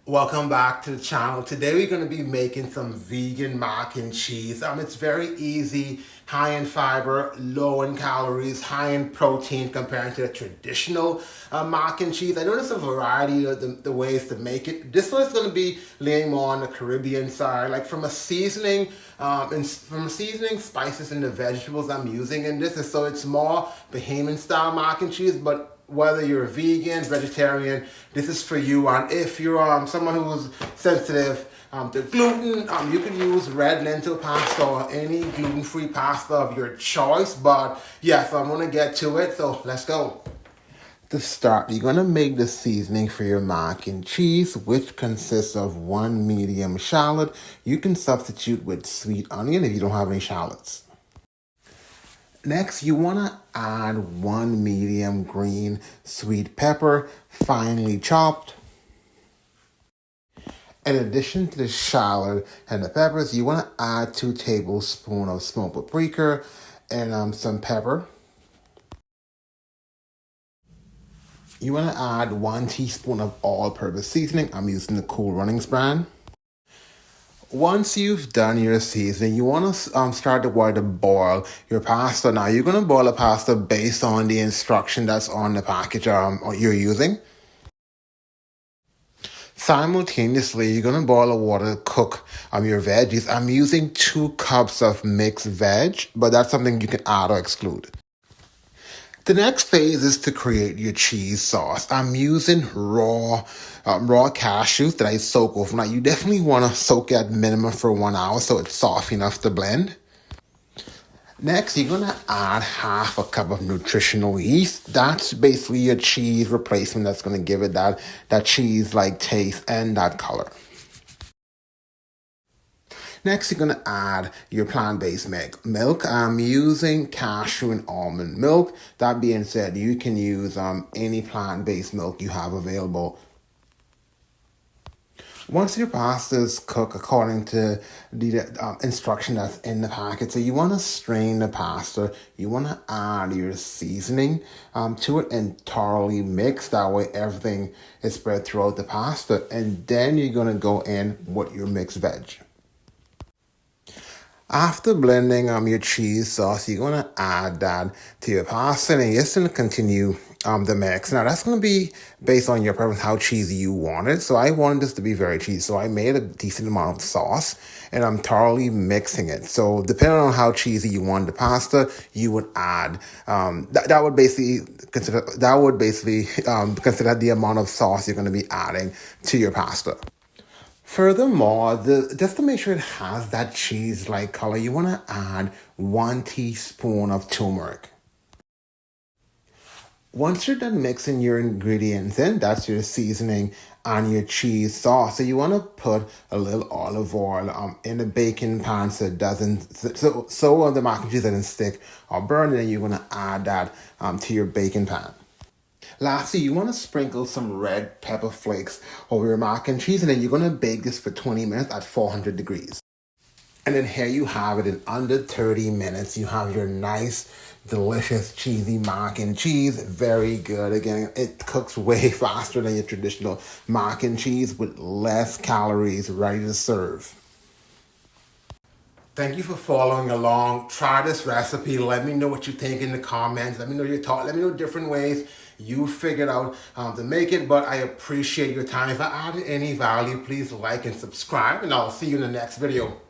Welcome back to the channel. Today we're going to be making some vegan mac and cheese. It's very easy, high in fiber, low in calories, high in protein compared to the traditional mac and cheese. I know there's a variety of the ways to make it. This one is going to be laying more on the Caribbean side, like from a seasoning, spices and the vegetables I'm using in this. And so it's more Bahamian style mac and cheese, but whether you're a vegan, vegetarian, this is for you. And if you're someone who's sensitive to gluten, you can use red lentil pasta or any gluten-free pasta of your choice. But yeah, so I'm gonna get to it, so let's go. To start, you're gonna make the seasoning for your mac and cheese, which consists of 1 medium shallot. You can substitute with sweet onion if you don't have any shallots. Next, you want to add 1 medium green sweet pepper, finely chopped. In addition to the shallot and the peppers, you want to add 2 tablespoons of smoked paprika and some pepper. You want to add 1 teaspoon of all-purpose seasoning. I'm using the Cool Runnings brand. Once you've done your seasoning, you want to start to boil your pasta. Now, you're going to boil the pasta based on the instruction that's on the package you're using. Simultaneously, you're going to boil the water to cook your veggies. I'm using 2 cups of mixed veg, but that's something you can add or exclude. The next phase is to create your cheese sauce. I'm using raw cashews that I soak overnight. You definitely want to soak it at minimum for 1 hour so it's soft enough to blend. Next, you're going to add 1/2 cup of nutritional yeast. That's basically your cheese replacement that's going to give it that cheese-like taste and that color. Next, you're going to add your plant-based milk. I'm using cashew and almond milk. That being said, you can use any plant-based milk you have available. Once your pasta is cooked according to the instruction that's in the packet, so you want to strain the pasta, you want to add your seasoning to it and thoroughly mix. That way everything is spread throughout the pasta. And then you're going to go in with your mixed veg. After blending your cheese sauce, you're going to add that to your pasta and you're just going to continue the mix. Now, that's going to be based on your preference, how cheesy you want it. So I wanted this to be very cheesy. So I made a decent amount of sauce and I'm thoroughly mixing it. So depending on how cheesy you want the pasta, you would add, that would basically consider the amount of sauce you're going to be adding to your pasta. Furthermore, just to make sure it has that cheese-like color, you want to add 1 teaspoon of turmeric. Once you're done mixing your ingredients in, that's your seasoning and your cheese sauce. So you want to put a little olive oil in the baking pan so it doesn't, so the mac and cheese doesn't stick or burn, and then you're going to add that to your baking pan. Lastly, you want to sprinkle some red pepper flakes over your mac and cheese, and then you're going to bake this for 20 minutes at 400 degrees. And then here you have it. In under 30 minutes, you have your nice, delicious, cheesy mac and cheese. Very good. Again, it cooks way faster than your traditional mac and cheese with less calories, ready to serve. Thank you for following along. Try this recipe. Let me know what you think in the comments. Let me know your thoughts. Let me know different ways you figured out to make it. But I appreciate your time. If I added any value, please like and subscribe. And I'll see you in the next video.